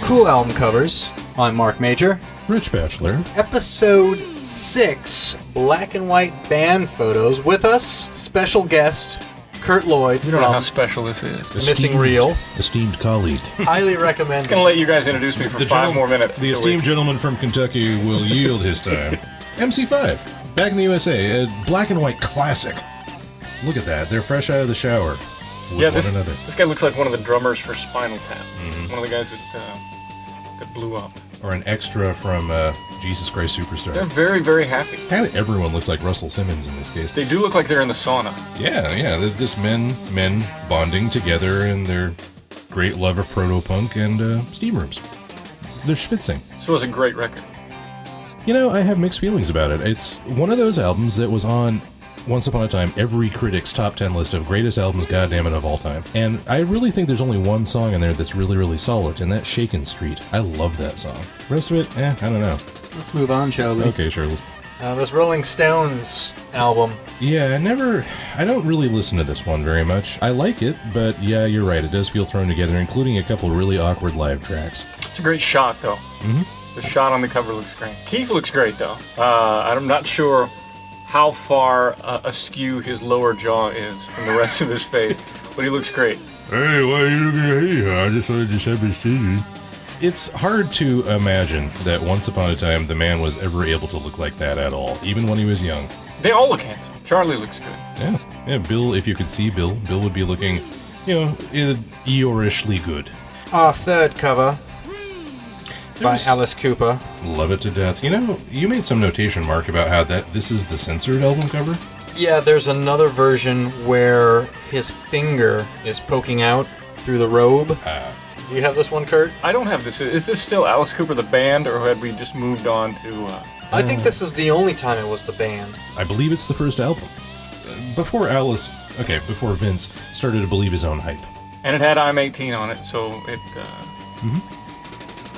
Cool Album Covers. I'm Mark Major. Rich Bachelor. Episode 6, Black and White Band Photos. With us, special guest, Kurt Lloyd. You don't know how special this is. The Missing Reel. Esteemed colleague. Highly recommend. Just going to let you guys introduce me for 5 more minutes. The esteemed gentleman from Kentucky will yield his time. MC5, back in the USA, a black and white classic. Look at that. They're fresh out of the shower. Yeah, this guy looks like one of the drummers for Spinal Tap. Mm-hmm. One of the guys that blew up. Or an extra from Jesus Christ Superstar. They're very, very happy. Kind of everyone looks like Russell Simmons in this case. They do look like they're in the sauna. Yeah. They're just men bonding together in their great love of proto-punk and steam rooms. They're schwitzing. So it was a great record. You know, I have mixed feelings about it. It's one of those albums that was on, once upon a time, every critic's top 10 list of greatest albums, goddammit, of all time. And I really think there's only one song in there that's really, really solid, and that's Shakin' Street. I love that song. The rest of it, I don't know. Let's move on, shall we? Okay, sure. This Rolling Stones album. Yeah, I don't really listen to this one very much. I like it, but yeah, you're right. It does feel thrown together, including a couple really awkward live tracks. It's a great shot, though. Mm-hmm. The shot on the cover looks great. Keith looks great, though. I'm not sure how far askew his lower jaw is from the rest of his face, but he looks great. Hey, why are you looking at me? I just wanted to have his TV. It's hard to imagine that once upon a time the man was ever able to look like that at all, even when he was young. They all look handsome. Charlie looks good. Yeah, Bill, if you could see Bill would be looking, Eeyorishly good. Our third cover by Alice Cooper. Love it to death. You made some notation, Mark, about how this is the censored album cover. Yeah, there's another version where his finger is poking out through the robe. Do you have this one, Kurt? I don't have this. Is this still Alice Cooper the band, or had we just moved on to... I think this is the only time it was the band. I believe it's the first album. Before Vince started to believe his own hype. And it had I'm 18 on it, so it... a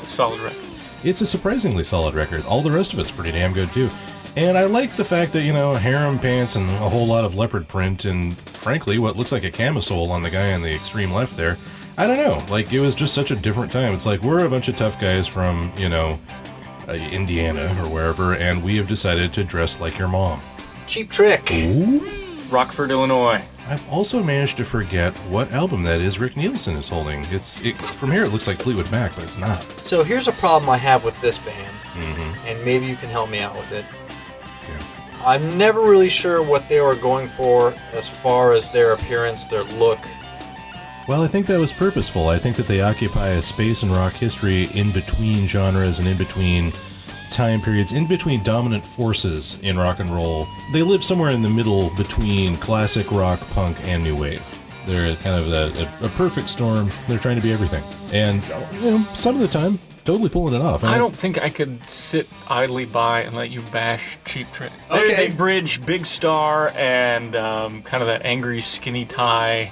solid record. It's a surprisingly solid record. All the rest of it's pretty damn good, too. And I like the fact that, harem pants and a whole lot of leopard print and, frankly, what looks like a camisole on the guy on the extreme left there. I don't know. It was just such a different time. It's like, we're a bunch of tough guys from, Indiana or wherever, and we have decided to dress like your mom. Cheap Trick. Ooh. Rockford, Illinois. I've also managed to forget what album that is Rick Nielsen is holding. From here it looks like Fleetwood Mac, but it's not. So here's a problem I have with this band, and maybe you can help me out with it. Yeah. I'm never really sure what they were going for as far as their appearance, their look. Well, I think that was purposeful. I think that they occupy a space in rock history in between genres and in between time periods, in between dominant forces in rock and roll. They live somewhere in the middle between classic rock, punk, and new wave. They're kind of a perfect storm. They're trying to be everything. And, some of the time, totally pulling it off. I don't think I could sit idly by and let you bash Cheap Trick. Okay. They bridge Big Star and kind of that angry skinny tie,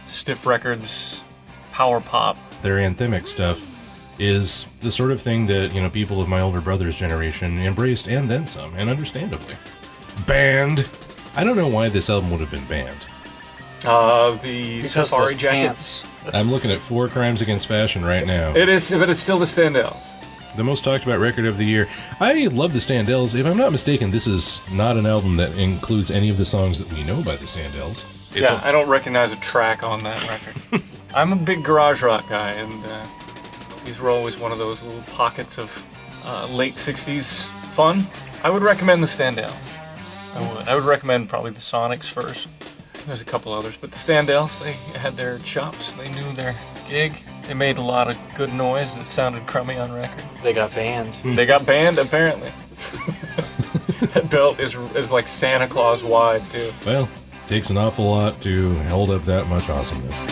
stiff records, power pop. Their anthemic stuff is the sort of thing that, people of my older brother's generation embraced, and then some, and understandably. Banned. I don't know why this album would have been banned. The Safari Jackets. I'm looking at 4 Crimes Against Fashion right now. It is, but it's still the Standells. The most talked about record of the year. I love the Standells. If I'm not mistaken, this is not an album that includes any of the songs that we know by the Standells. I don't recognize a track on that record. I'm a big garage rock guy, and these were always one of those little pockets of late 60s fun. I would recommend the Standells. I would recommend probably the Sonics first. There's a couple others, but the Standells, they had their chops. They knew their gig. They made a lot of good noise that sounded crummy on record. They got banned. They got banned, apparently. That belt is like Santa Claus wide, too. Well, takes an awful lot to hold up that much awesomeness.